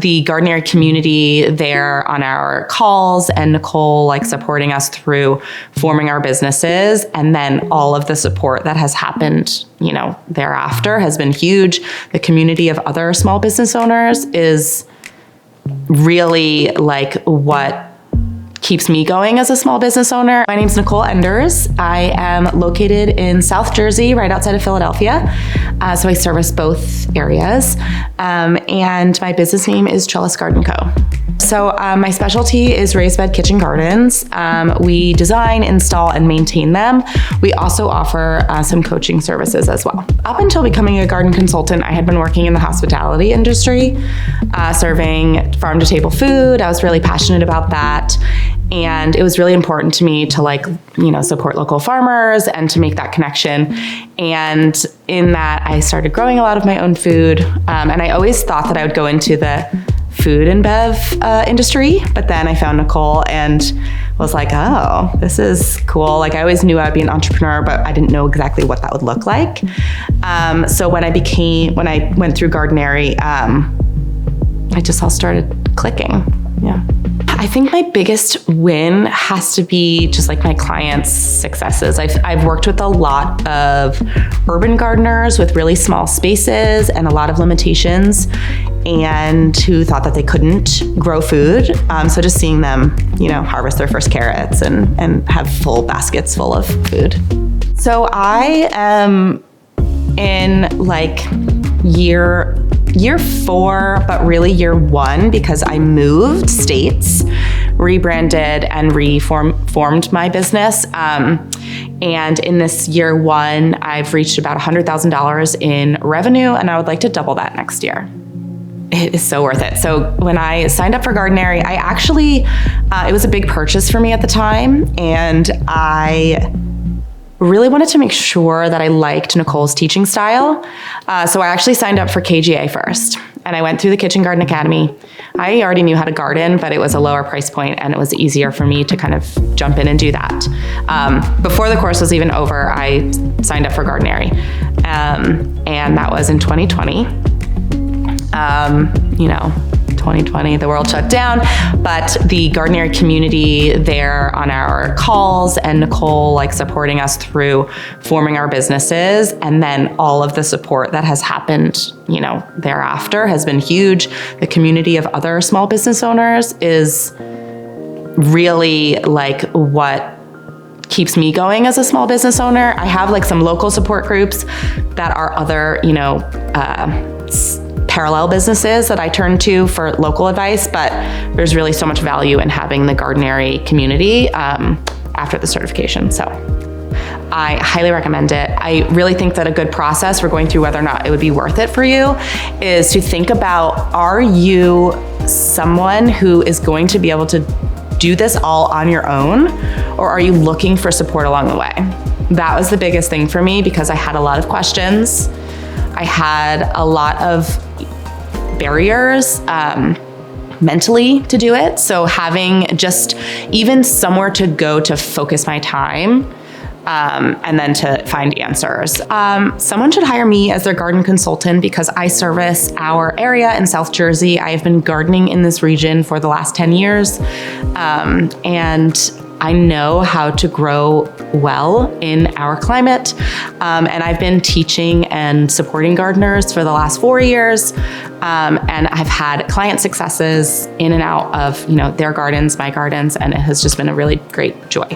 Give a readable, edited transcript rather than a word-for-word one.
the Gardenary community there on our calls, and Nicole like supporting us through forming our businesses, and then all of the support that has happened, thereafter has been huge. The community of other small business owners is really like what keeps me going as a small business owner. My name's Nicole Enders. I am located in South Jersey, right outside of Philadelphia. So I service both areas. And my business name is Trellis Garden Co. So my specialty is raised bed kitchen gardens. We design, install, and maintain them. We also offer some coaching services as well. Up until becoming a garden consultant, I had been working in the hospitality industry, serving farm to table food. I was really passionate about that. And it was really important to me to support local farmers and to make that connection. And in that, I started growing a lot of my own food. And I always thought that I would go into the food and bev industry, but then I found Nicole and was like, oh, this is cool. Like I always knew I'd be an entrepreneur, but I didn't know exactly what that would look like. So when I went through Gardenary, I just all started clicking. Yeah. I think my biggest win has to be just like my clients' successes. I've worked with a lot of urban gardeners with really small spaces and a lot of limitations, and who thought that they couldn't grow food. So just seeing them, harvest their first carrots and have full baskets full of food. So I am in like year 4, but really year 1, because I moved states, rebranded, and reformed my business. And in this year 1, I've reached about $100,000 in revenue, and I would like to double that next year. It is so worth it. So when I signed up for Gardenary, I actually, it was a big purchase for me at the time, and I really wanted to make sure that I liked Nicole's teaching style. So I actually signed up for KGA first, and I went through the Kitchen Garden Academy. I already knew how to garden, but it was a lower price point, and it was easier for me to kind of jump in and do that. Before the course was even over, I signed up for Gardenary, and that was in 2020. 2020, the world shut down, but the Gardenary community there on our calls, and Nicole like supporting us through forming our businesses, and then all of the support that has happened, thereafter has been huge. The community of other small business owners is really like what keeps me going as a small business owner. I have like some local support groups that are other, parallel businesses that I turn to for local advice, but there's really so much value in having the Gardenary community after the certification. So I highly recommend it. I really think that a good process for going through whether or not it would be worth it for you is to think about, are you someone who is going to be able to do this all on your own, or are you looking for support along the way? That was the biggest thing for me, because I had a lot of questions. I had a lot of barriers mentally to do it. So having just even somewhere to go to focus my time and then to find answers. Someone should hire me as their garden consultant, because I service our area in South Jersey. I have been gardening in this region for the last 10 years. And I know how to grow well in our climate. And I've been teaching and supporting gardeners for the last 4 years. And I've had client successes in and out of, their gardens, my gardens, and it has just been a really great joy.